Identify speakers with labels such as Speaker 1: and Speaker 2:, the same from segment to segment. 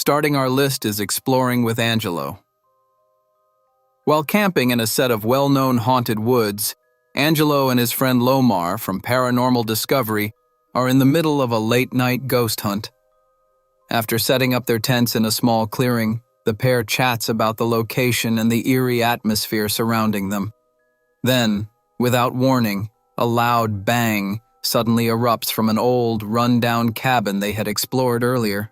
Speaker 1: Starting our list is exploring with Angelo. While camping in a set of well-known haunted woods, Angelo and his friend Lomar from Paranormal Discovery are in the middle of a late-night ghost hunt. After setting up their tents in a small clearing, the pair chats about the location and the eerie atmosphere surrounding them. Then, without warning, a loud bang suddenly erupts from an old, run-down cabin they had explored earlier.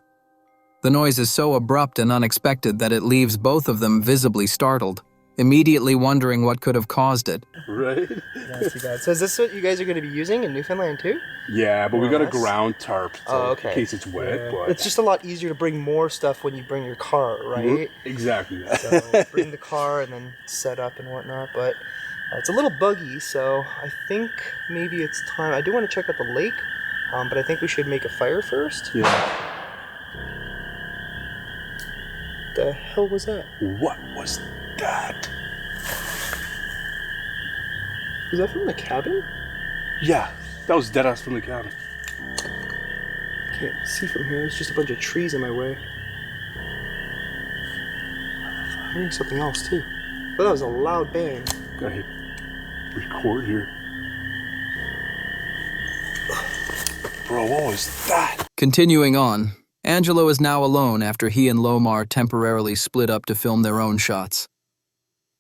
Speaker 1: The noise is so abrupt and unexpected that it leaves both of them visibly startled, immediately wondering what could have caused it.
Speaker 2: Right?
Speaker 3: Not too bad. So is this what you guys are going to be using in Newfoundland too?
Speaker 2: Yeah, but we got a ground tarp in case it's wet.
Speaker 3: Yeah.
Speaker 2: But
Speaker 3: it's just a lot easier to bring more stuff when you bring your car, right?
Speaker 2: Exactly.
Speaker 3: So bring the car and then set up and whatnot. But it's a little buggy, so I think maybe it's time. I do want to check out the lake, but I think we should make a fire first.
Speaker 2: Yeah.
Speaker 3: The hell was that?
Speaker 2: What was that?
Speaker 3: Was that from the cabin?
Speaker 2: Yeah, that was dead ass from the cabin.
Speaker 3: Can't see from here. There's just a bunch of trees in my way. I'm hearing something else too. But that was a loud bang.
Speaker 2: Gotta hit record here. Bro, what was that?
Speaker 1: Continuing on, Angelo is now alone after he and Lomar temporarily split up to film their own shots.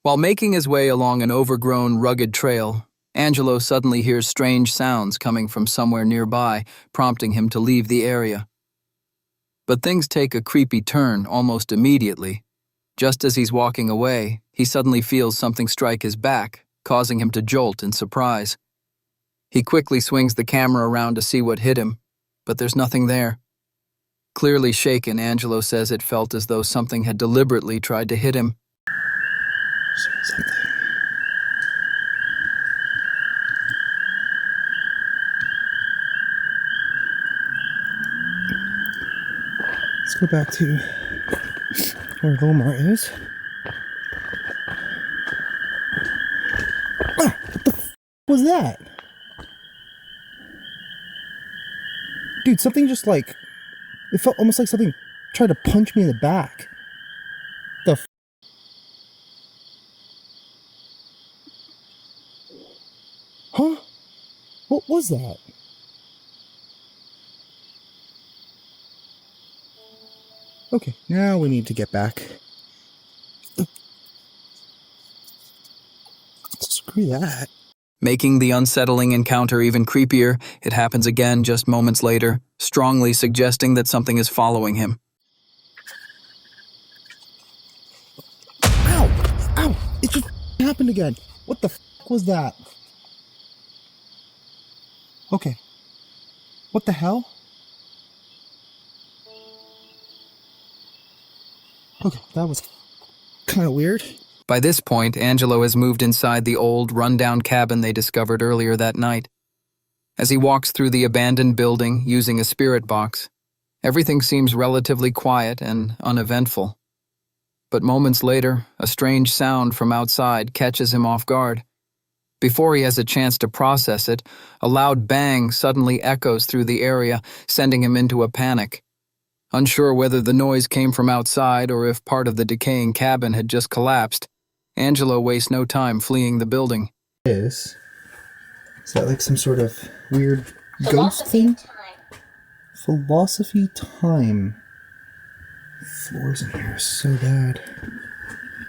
Speaker 1: While making his way along an overgrown, rugged trail, Angelo suddenly hears strange sounds coming from somewhere nearby, prompting him to leave the area. But things take a creepy turn almost immediately. Just as he's walking away, he suddenly feels something strike his back, causing him to jolt in surprise. He quickly swings the camera around to see what hit him, but there's nothing there. Clearly shaken, Angelo says it felt as though something had deliberately tried to hit him.
Speaker 3: Something. Let's go back to where Lomar is. Ah, what the was that? Dude, something just like... It felt almost like something tried to punch me in the back. The Huh? What was that? Okay, now we need to get back. Screw that.
Speaker 1: Making the unsettling encounter even creepier, it happens again just moments later, strongly suggesting that something is following him.
Speaker 3: Ow! Ow! It just happened again. What the was that? Okay. What the hell? Okay, that was kind of weird.
Speaker 1: By this point, Angelo has moved inside the old, run-down cabin they discovered earlier that night. As he walks through the abandoned building using a spirit box, everything seems relatively quiet and uneventful. But moments later, a strange sound from outside catches him off guard. Before he has a chance to process it, a loud bang suddenly echoes through the area, sending him into a panic. Unsure whether the noise came from outside or if part of the decaying cabin had just collapsed, Angelo wastes no time fleeing the building.
Speaker 3: Is that like some sort of weird ghost thing? Philosophy time. Floors in here are so bad.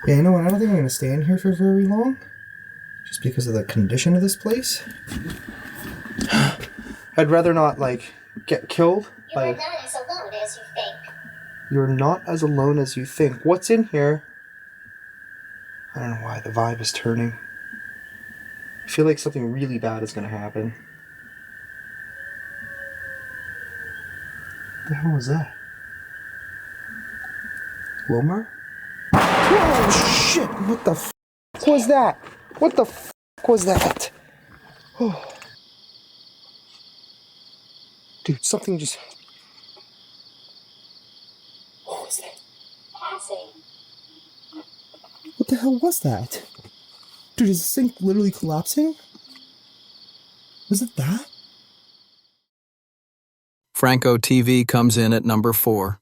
Speaker 3: Yeah, you know what? I don't think I'm going to stay in here for very long. Just because of the condition of this place. I'd rather not, like, get killed.
Speaker 4: You're not as alone as you think.
Speaker 3: You're not as alone as you think. What's in here? I don't know why the vibe is turning. I feel like something really bad is going to happen. What the hell was that? Lomar? Oh shit! What the f was that? What the f was that? Oh. Dude, something just... What was that?
Speaker 4: Passing.
Speaker 3: What the hell was that? Dude, is this thing literally collapsing? Was it that?
Speaker 1: Franco TV comes in at number 4.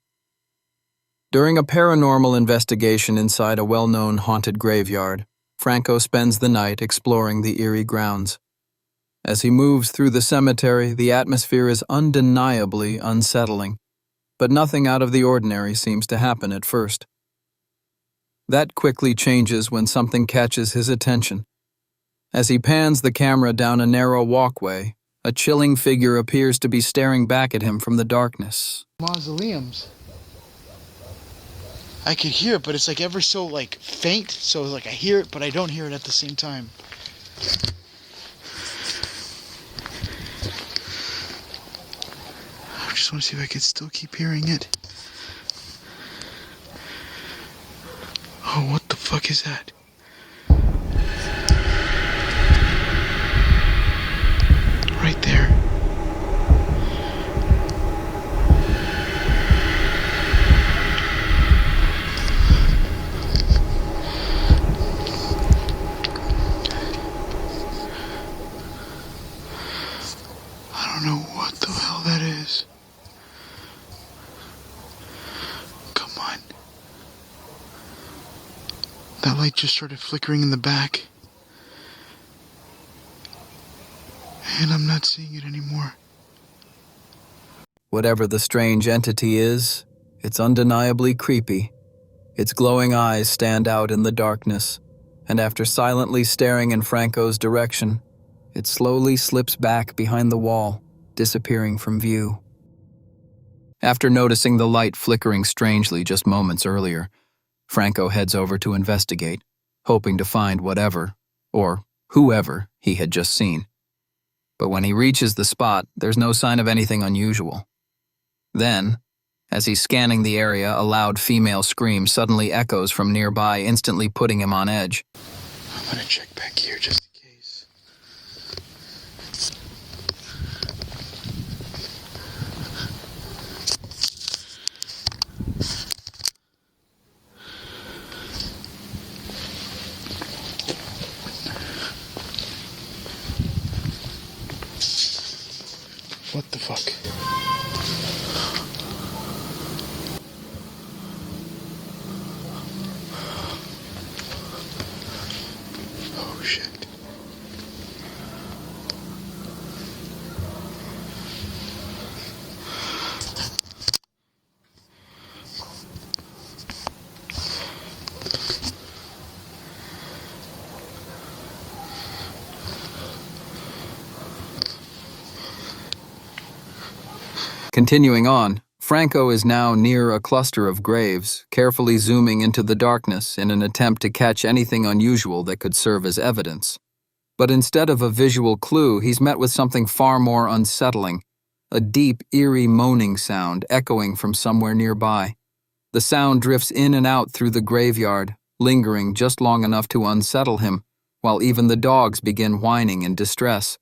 Speaker 1: During a paranormal investigation inside a well-known haunted graveyard, Franco spends the night exploring the eerie grounds. As he moves through the cemetery, the atmosphere is undeniably unsettling, but nothing out of the ordinary seems to happen at first. That quickly changes when something catches his attention. As he pans the camera down a narrow walkway, a chilling figure appears to be staring back at him from the darkness.
Speaker 5: Mausoleums. I could hear it, but it's like ever so like faint, so like I hear it, but I don't hear it at the same time. I just want to see if I can still keep hearing it. Oh, what the fuck is that? Right there. I don't know what the hell that is. Come on. That light just started flickering in the back. And I'm not seeing it anymore.
Speaker 1: Whatever the strange entity is, it's undeniably creepy. Its glowing eyes stand out in the darkness, and after silently staring in Franco's direction, it slowly slips back behind the wall, disappearing from view. After noticing the light flickering strangely just moments earlier, Franco heads over to investigate, hoping to find whatever, or whoever, he had just seen. But when he reaches the spot, there's no sign of anything unusual. Then, as he's scanning the area, a loud female scream suddenly echoes from nearby, instantly putting him on edge.
Speaker 5: I'm gonna check back here just in case. What the fuck? Oh shit.
Speaker 1: Continuing on, Franco is now near a cluster of graves, carefully zooming into the darkness in an attempt to catch anything unusual that could serve as evidence. But instead of a visual clue, he's met with something far more unsettling, a deep, eerie moaning sound echoing from somewhere nearby. The sound drifts in and out through the graveyard, lingering just long enough to unsettle him, while even the dogs begin whining in distress.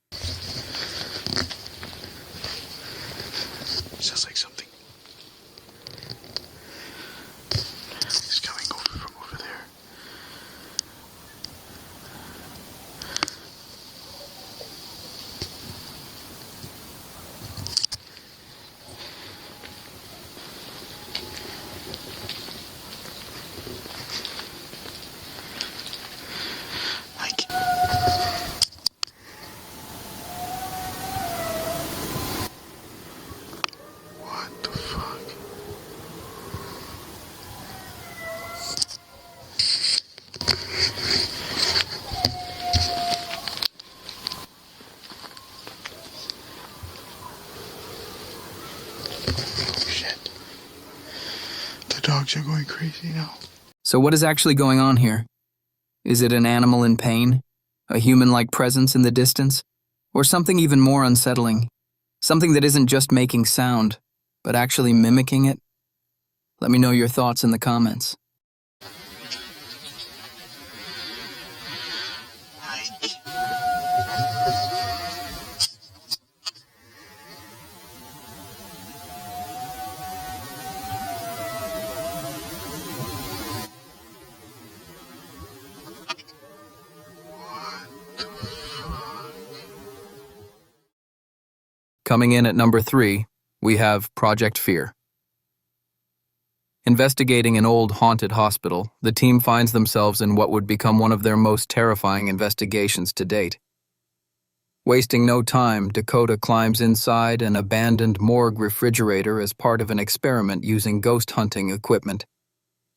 Speaker 5: Sounds like something is coming over from over there. Like, what the fuck? Oh shit. The dogs are going crazy now.
Speaker 1: So what is actually going on here? Is it an animal in pain? A human-like presence in the distance? Or something even more unsettling? Something that isn't just making sound, but actually mimicking it? Let me know your thoughts in the comments. Coming in at number 3, we have Project Fear. Investigating an old haunted hospital, the team finds themselves in what would become one of their most terrifying investigations to date. Wasting no time, Dakota climbs inside an abandoned morgue refrigerator as part of an experiment using ghost hunting equipment.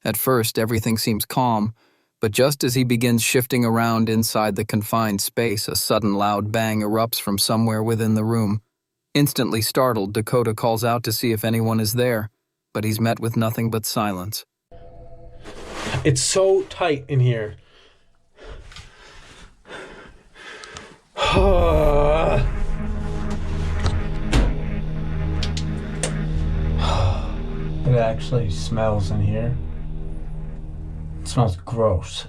Speaker 1: At first, everything seems calm, but just as he begins shifting around inside the confined space, a sudden loud bang erupts from somewhere within the room. Instantly startled, Dakota calls out to see if anyone is there, but he's met with nothing but silence.
Speaker 6: It's so tight in here. It actually smells in here. It smells gross.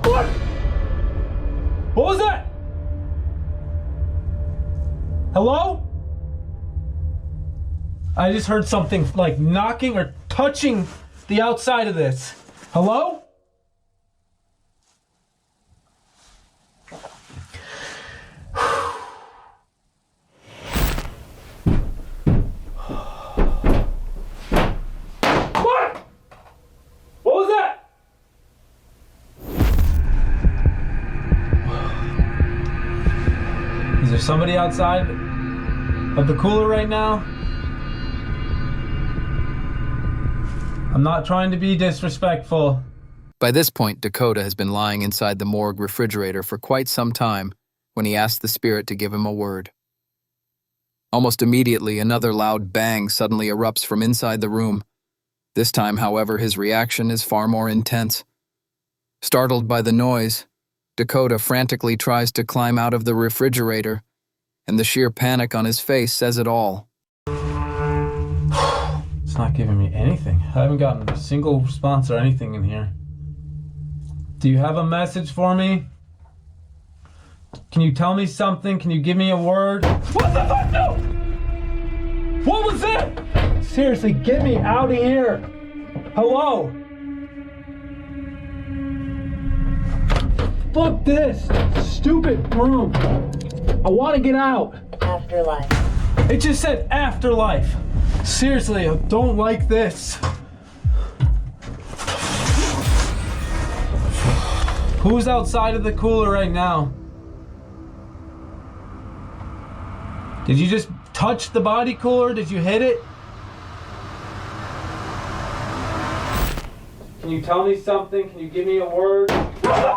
Speaker 6: What? What was that? Hello? I just heard something like knocking or touching the outside of this. Hello? What? What was that? Is there somebody outside of the cooler right now? I'm not trying to be disrespectful.
Speaker 1: By this point, Dakota has been lying inside the morgue refrigerator for quite some time when he asks the spirit to give him a word. Almost immediately, another loud bang suddenly erupts from inside the room. This time, however, his reaction is far more intense. Startled by the noise, Dakota frantically tries to climb out of the refrigerator, and the sheer panic on his face says it all.
Speaker 6: It's not giving me anything. I haven't gotten a single response or anything in here. Do you have a message for me? Can you tell me something? Can you give me a word? What the fuck? No! What was that? Seriously, get me out of here. Hello? Fuck this stupid room. I want to get out.
Speaker 7: Afterlife.
Speaker 6: It just said afterlife. Seriously, I don't like this. Who's outside of the cooler right now? Did you just touch the body cooler? Did you hit it? Can you tell me something? Can you give me a word? No!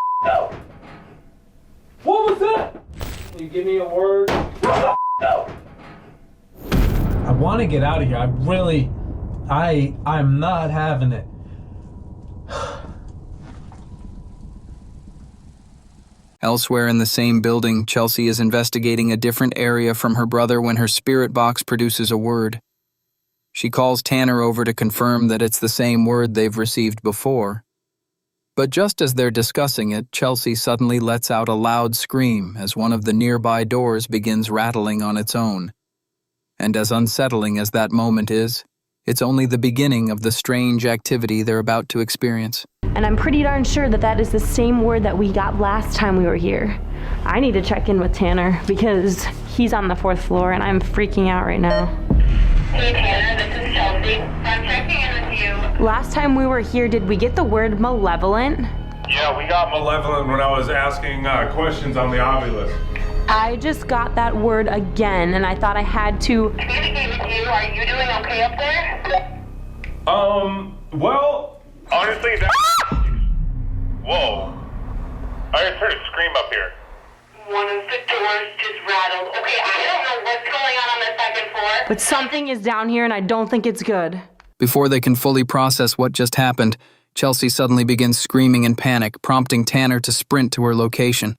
Speaker 6: What was that? Can you give me a word? No! I want to get out of here. I'm not having it.
Speaker 1: Elsewhere in the same building, Chelsea is investigating a different area from her brother when her spirit box produces a word. She calls Tanner over to confirm that it's the same word they've received before. But just as they're discussing it, Chelsea suddenly lets out a loud scream as one of the nearby doors begins rattling on its own. And as unsettling as that moment is, it's only the beginning of the strange activity they're about to experience.
Speaker 7: And I'm pretty darn sure that that is the same word that we got last time we were here. I need to check in with Tanner because he's on the 4th floor and I'm freaking out right now.
Speaker 4: Hey Tanner, this is Chelsea. I'm checking in with you.
Speaker 7: Last time we were here, did we get the word malevolent?
Speaker 8: Yeah, we got malevolent when I was asking questions on the obelisk.
Speaker 7: I just got that word again and I thought I had to
Speaker 4: Communicate with you. Are you doing okay up there?
Speaker 8: Well, honestly, that... Whoa. I just heard a scream up here.
Speaker 4: One of the doors just rattled. Okay, I don't know what's going on the 2nd floor.
Speaker 7: But something is down here and I don't think it's good.
Speaker 1: Before they can fully process what just happened, Chelsea suddenly begins screaming in panic, prompting Tanner to sprint to her location.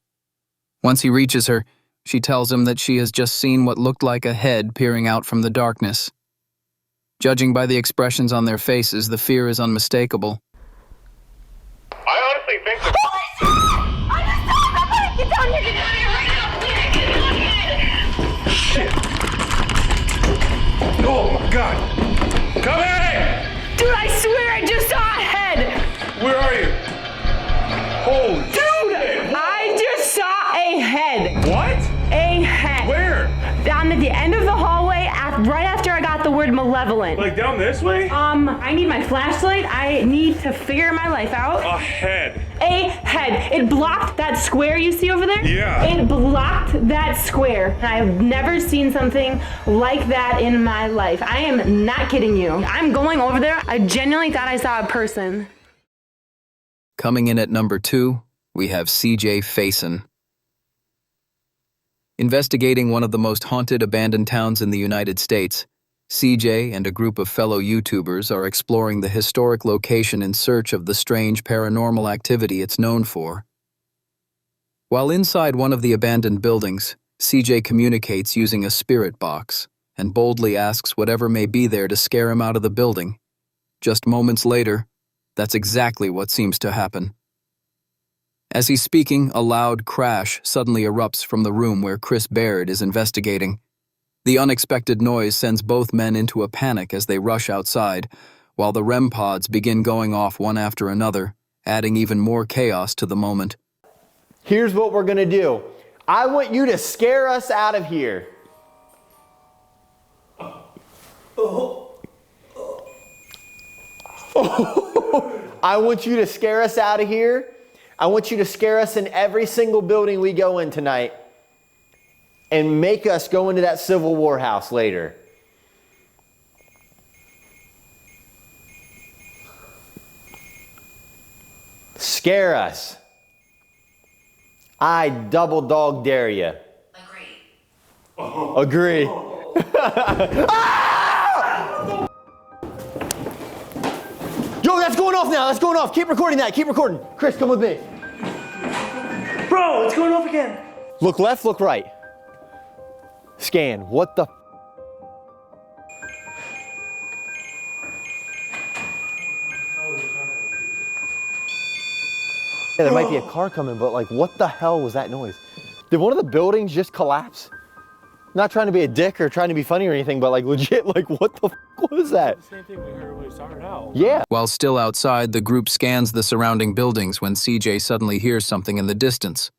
Speaker 1: Once he reaches her, she tells him that she has just seen what looked like a head peering out from the darkness. Judging by the expressions on their faces, the fear is unmistakable.
Speaker 8: I honestly think that...
Speaker 4: Get down here! Get down here right now! Please, get down here!
Speaker 8: Shit! Oh my god! Come in!
Speaker 7: Dude, I swear I just saw a head!
Speaker 8: Where are you? Holy
Speaker 7: Dude!
Speaker 8: shit!
Speaker 7: I just saw a head!
Speaker 8: What?
Speaker 7: A head!
Speaker 8: Where?
Speaker 7: malevolent.
Speaker 8: Like down this way?
Speaker 7: I need my flashlight. I need to figure my life out.
Speaker 8: A head.
Speaker 7: A head. It blocked that square you see over there?
Speaker 8: Yeah.
Speaker 7: It blocked that square. I've never seen something like that in my life. I am not kidding you. I'm going over there. I genuinely thought I saw a person.
Speaker 1: Coming in at number 2, we have CJ Faison. Investigating one of the most haunted abandoned towns in the United States, CJ and a group of fellow YouTubers are exploring the historic location in search of the strange paranormal activity it's known for. While inside one of the abandoned buildings, CJ communicates using a spirit box and boldly asks whatever may be there to scare him out of the building. Just moments later, that's exactly what seems to happen. As he's speaking, a loud crash suddenly erupts from the room where Chris Baird is investigating. The unexpected noise sends both men into a panic as they rush outside, while the REM pods begin going off one after another, adding even more chaos to the moment.
Speaker 9: Here's what we're gonna do. I want you to scare us out of here. I want you to scare us out of here. I want you to scare us in every single building we go in tonight and make us go into that Civil War house later. Scare us. I double dog dare you. Agree. Ah! Yo, that's going off now. That's going off. Keep recording that. Keep recording. Chris, come with me.
Speaker 3: Bro, it's going off again.
Speaker 9: Look left, look right. Scan. What the? Yeah, there might be a car coming, but like, what the hell was that noise? Did one of the buildings just collapse? Not trying to be a dick or trying to be funny or anything, but like legit, like what the fuck was that?
Speaker 2: The same thing we heard when we started out.
Speaker 9: Yeah.
Speaker 1: While still outside, the group scans the surrounding buildings when CJ suddenly hears something in the distance.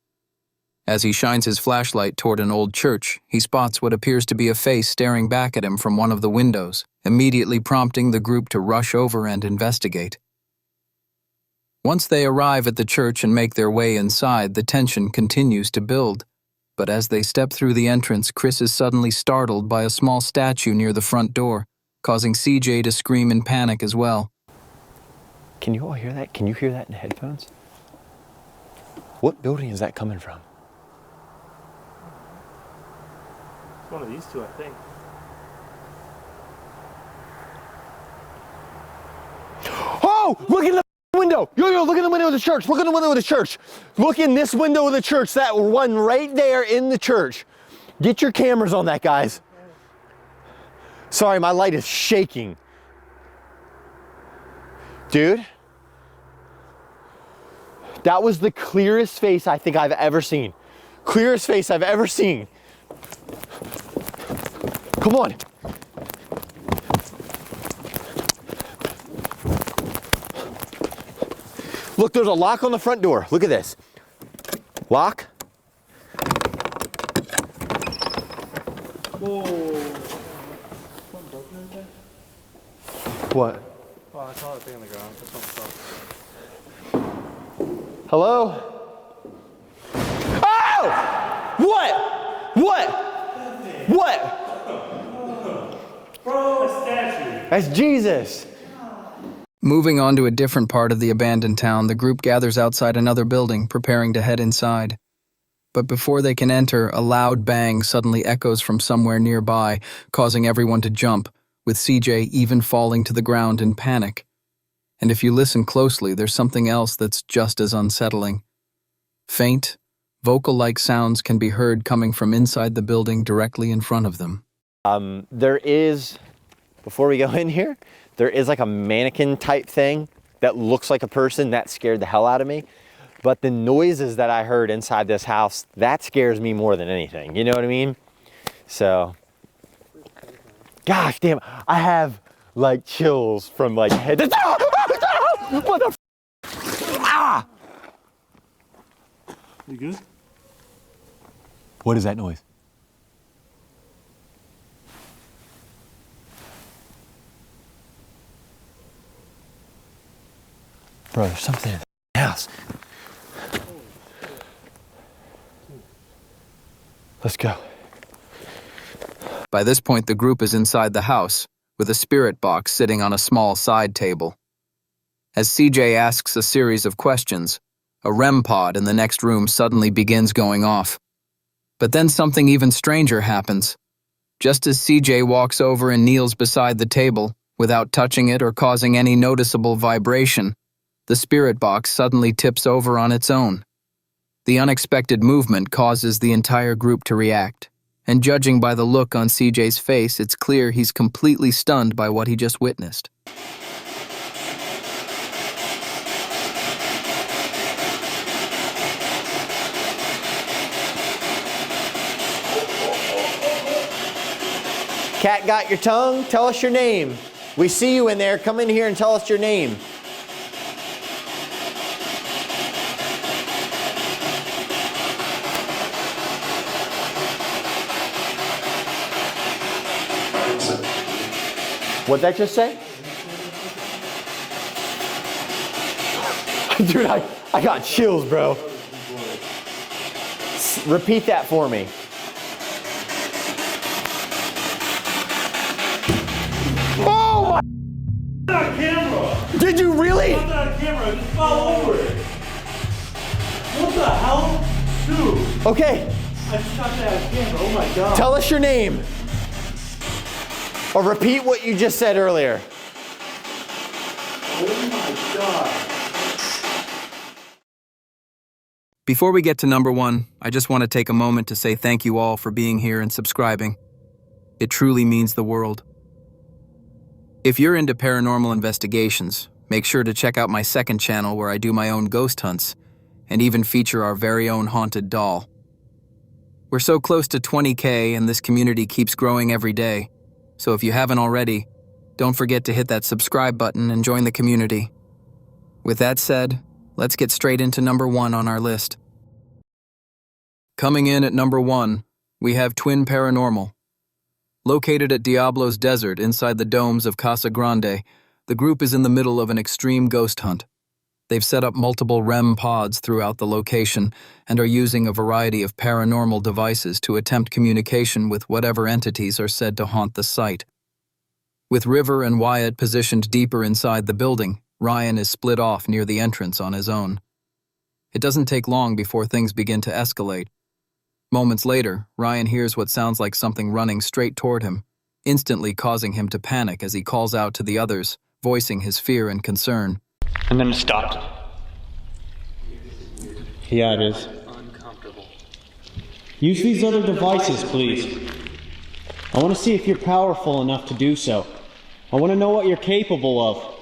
Speaker 1: As he shines his flashlight toward an old church, he spots what appears to be a face staring back at him from one of the windows, immediately prompting the group to rush over and investigate. Once they arrive at the church and make their way inside, the tension continues to build. But as they step through the entrance, Chris is suddenly startled by a small statue near the front door, causing CJ to scream in panic as well.
Speaker 9: Can you all hear that? Can you hear that in the headphones? What building is that coming from?
Speaker 2: It's one of these two, I think.
Speaker 9: Oh, look in the window. Yo, look in the window of the church. Look in the window of the church. Look in this window of the church, that one right there in the church. Get your cameras on that, guys. Sorry, my light is shaking. Dude, that was the clearest face I think I've ever seen. Clearest face I've ever seen. Come on. Look, there's a lock on the front door. Look at this. Lock.
Speaker 2: Whoa.
Speaker 9: What?
Speaker 2: Oh, I saw that thing on the ground. That's something else.
Speaker 9: Hello? Oh! What? What? What?
Speaker 2: Bro, a statue.
Speaker 9: That's Jesus.
Speaker 1: Moving on to a different part of the abandoned town, the group gathers outside another building, preparing to head inside. But before they can enter, a loud bang suddenly echoes from somewhere nearby, causing everyone to jump, with CJ even falling to the ground in panic. And if you listen closely, there's something else that's just as unsettling. Faint, vocal-like sounds can be heard coming from inside the building directly in front of them.
Speaker 9: There is, before we go in here, there is like a mannequin type thing that looks like a person. That scared the hell out of me. But the noises that I heard inside this house, that scares me more than anything. You know what I mean? So, gosh damn, I have like chills from like head to toe. What the ah!
Speaker 2: You good?
Speaker 9: What is that noise? Bro, there's something in the house. Let's go.
Speaker 1: By this point, the group is inside the house, with a spirit box sitting on a small side table. As CJ asks a series of questions, a REM pod in the next room suddenly begins going off. But then something even stranger happens. Just as CJ walks over and kneels beside the table, without touching it or causing any noticeable vibration, the spirit box suddenly tips over on its own. The unexpected movement causes the entire group to react, and judging by the look on CJ's face, it's clear he's completely stunned by what he just witnessed.
Speaker 9: Cat got your tongue? Tell us your name. We see you in there. Come in here and tell us your name. What'd that just say? Dude, I got chills, bro. Repeat that for me. Oh my!
Speaker 10: That camera!
Speaker 9: Did you really?
Speaker 10: That camera just fell over it. What the hell? Dude.
Speaker 9: Okay.
Speaker 10: I just got that camera. Oh my god.
Speaker 9: Tell us your name. Or repeat what you just said earlier.
Speaker 10: Oh my god.
Speaker 1: Before we get to number 1, I just want to take a moment to say thank you all for being here and subscribing. It truly means the world. If you're into paranormal investigations, make sure to check out my second channel where I do my own ghost hunts and even feature our very own haunted doll. We're so close to 20K and this community keeps growing every day. So if you haven't already, don't forget to hit that subscribe button and join the community. With that said, let's get straight into number 1 on our list. Coming in at number 1, we have Twin Paranormal. Located at Diablo's Desert inside the domes of Casa Grande, the group is in the middle of an extreme ghost hunt. They've set up multiple REM pods throughout the location and are using a variety of paranormal devices to attempt communication with whatever entities are said to haunt the site. With River and Wyatt positioned deeper inside the building, Ryan is split off near the entrance on his own. It doesn't take long before things begin to escalate. Moments later, Ryan hears what sounds like something running straight toward him, instantly causing him to panic as he calls out to the others, voicing his fear and concern.
Speaker 11: And then it stopped. Yeah, it is. Use these other devices, please. I want to see if you're powerful enough to do so. I want to know what you're capable of.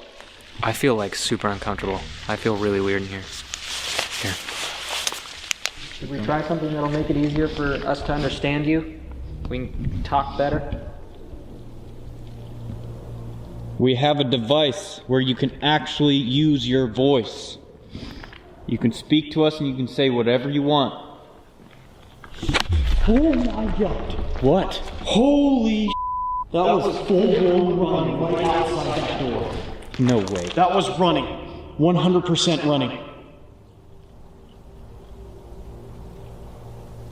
Speaker 12: I feel like super uncomfortable. I feel really weird in here. Here.
Speaker 13: Should we try something that'll make it easier for us to understand you? We can talk better?
Speaker 11: We have a device where you can actually use your voice. You can speak to us and you can say whatever you want.
Speaker 10: Oh my god.
Speaker 11: What?
Speaker 10: Holy that was full-blown running right outside that door.
Speaker 11: No way.
Speaker 10: That was running. 100% running.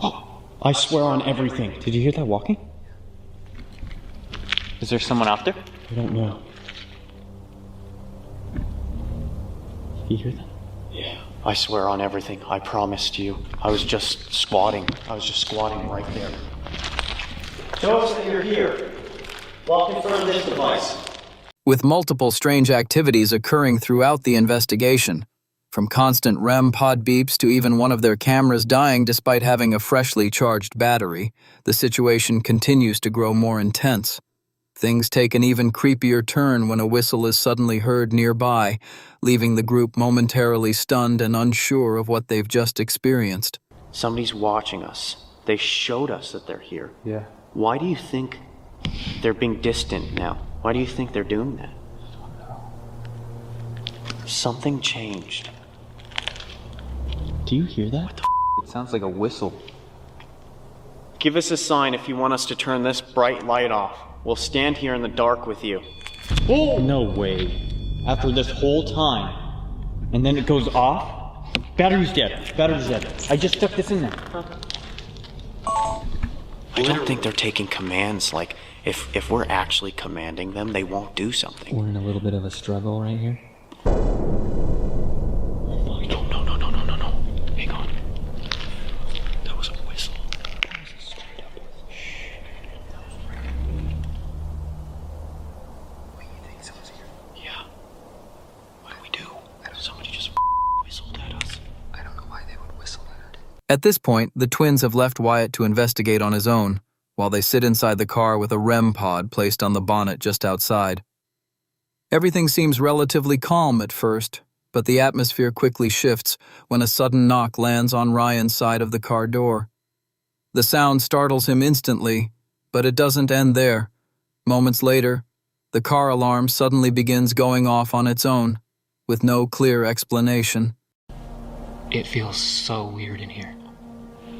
Speaker 10: Oh, I swear on everything.
Speaker 11: Did you hear that walking? Is there someone out there?
Speaker 10: I don't know.
Speaker 11: You hear that?
Speaker 10: Yeah. I swear on everything. I promised you. I was just squatting. Right there.
Speaker 11: Show us that you're here. Walk in front of this device.
Speaker 1: With multiple strange activities occurring throughout the investigation, from constant REM pod beeps to even one of their cameras dying despite having a freshly charged battery, the situation continues to grow more intense. Things take an even creepier turn when a whistle is suddenly heard nearby, leaving the group momentarily stunned and unsure of what they've just experienced.
Speaker 14: Somebody's watching us. They showed us that they're here.
Speaker 11: Yeah.
Speaker 14: Why do you think they're being distant now? Why do you think they're doing that? Something changed.
Speaker 11: Do you hear that?
Speaker 14: What the
Speaker 11: It sounds like a whistle.
Speaker 14: Give us a sign if you want us to turn this bright light off. We'll stand here in the dark with you.
Speaker 11: Oh! No way. After this whole time. and then it goes off. Battery's dead. Battery's dead. I just stuck this in there.
Speaker 14: I don't think they're taking commands. Like, if we're actually commanding them, they won't do something.
Speaker 12: We're in a little bit of a struggle right here.
Speaker 14: No. Hang on. That was a whistle. That was a straight up whistle. Shh. Wait, you think someone's here? Yeah. What do we do? Somebody just whistled at us. I don't know why they would whistle at us.
Speaker 1: At this point, the twins have left Wyatt to investigate on his own, while they sit inside the car with a REM pod placed on the bonnet just outside. Everything seems relatively calm at first, but the atmosphere quickly shifts when a sudden knock lands on Ryan's side of the car door. The sound startles him instantly, but it doesn't end there. Moments later, the car alarm suddenly begins going off on its own, with no clear explanation.
Speaker 12: It feels so weird in here.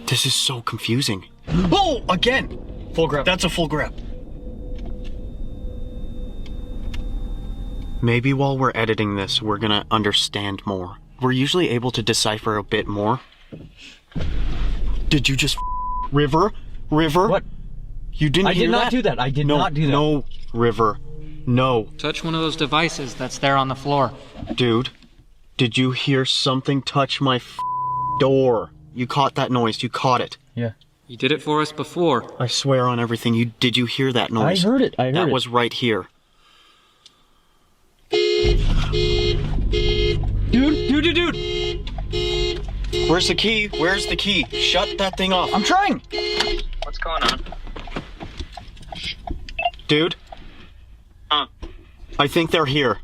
Speaker 14: This is so confusing. Oh, again! Full grab. That's a full grab. Maybe while we're editing this, we're gonna understand more. We're usually able to decipher a bit more. Did you just River?
Speaker 11: What?
Speaker 14: You didn't hear that?
Speaker 11: I did not do that. I did not do that.
Speaker 14: No, River. No.
Speaker 13: Touch one of those devices that's there on the floor.
Speaker 14: Dude, did you hear something touch my door? You caught that noise. You caught it.
Speaker 11: Yeah.
Speaker 13: You did it for us before.
Speaker 14: I swear on everything. Did you hear that noise?
Speaker 11: I heard it.
Speaker 14: That was right here.
Speaker 11: Dude.
Speaker 14: Where's the key? Where's the key? Shut that thing off.
Speaker 11: I'm trying.
Speaker 13: What's going on?
Speaker 14: Dude?
Speaker 13: Huh?
Speaker 14: I think they're here.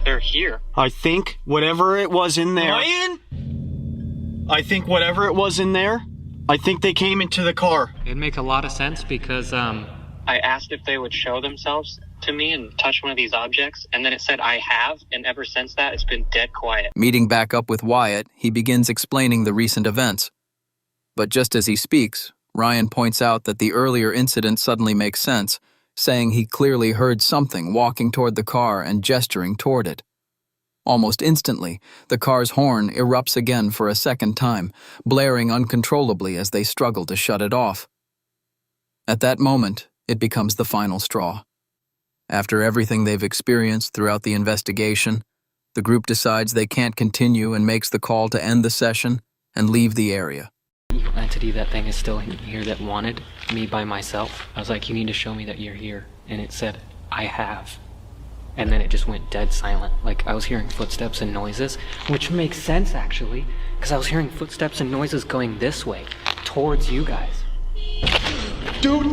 Speaker 13: They're here.
Speaker 14: I think whatever it was in there.
Speaker 11: Ryan?
Speaker 14: I think whatever it was in there, I think they came into the car.
Speaker 13: It'd make a lot of sense because, I asked if they would show themselves to me and touch one of these objects, and then it said I have, and ever since that, it's been dead quiet.
Speaker 1: Meeting back up with Wyatt, he begins explaining the recent events. But just as he speaks, Ryan points out that the earlier incident suddenly makes sense, saying he clearly heard something walking toward the car and gesturing toward it. Almost instantly, the car's horn erupts again for a second time, blaring uncontrollably as they struggle to shut it off. At that moment, it becomes the final straw. After everything they've experienced throughout the investigation, the group decides they can't continue and makes the call to end the session and leave the area.
Speaker 12: Evil entity, that thing is still here that wanted me by myself. I was like, you need to show me that you're here. And it said, I have. And then it just went dead silent. Like, I was hearing footsteps and noises, which makes sense, actually, because I was hearing footsteps and noises going this way, towards you guys.
Speaker 11: Dude.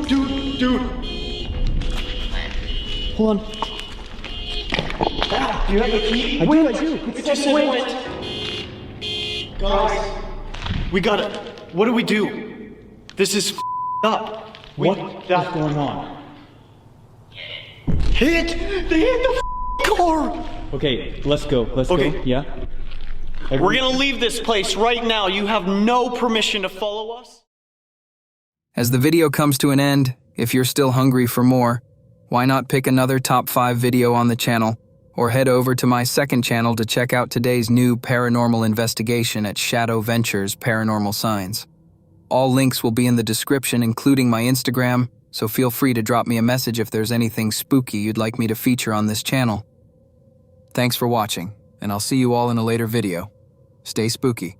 Speaker 11: Hold on. Do you have the key? I do.
Speaker 14: It just went. Guys, we gotta. What do we do? This is up.
Speaker 11: What is going on?
Speaker 14: They hit the car.
Speaker 11: Okay, let's go. Let's go. Yeah.
Speaker 14: We're gonna leave this place right now. You have no permission to follow us.
Speaker 1: As the video comes to an end, if you're still hungry for more, why not pick another top 5 video on the channel, or head over to my second channel to check out today's new paranormal investigation at Shadow Ventures Paranormal Signs. All links will be in the description, including my Instagram, so feel free to drop me a message if there's anything spooky you'd like me to feature on this channel. Thanks for watching, and I'll see you all in a later video. Stay spooky.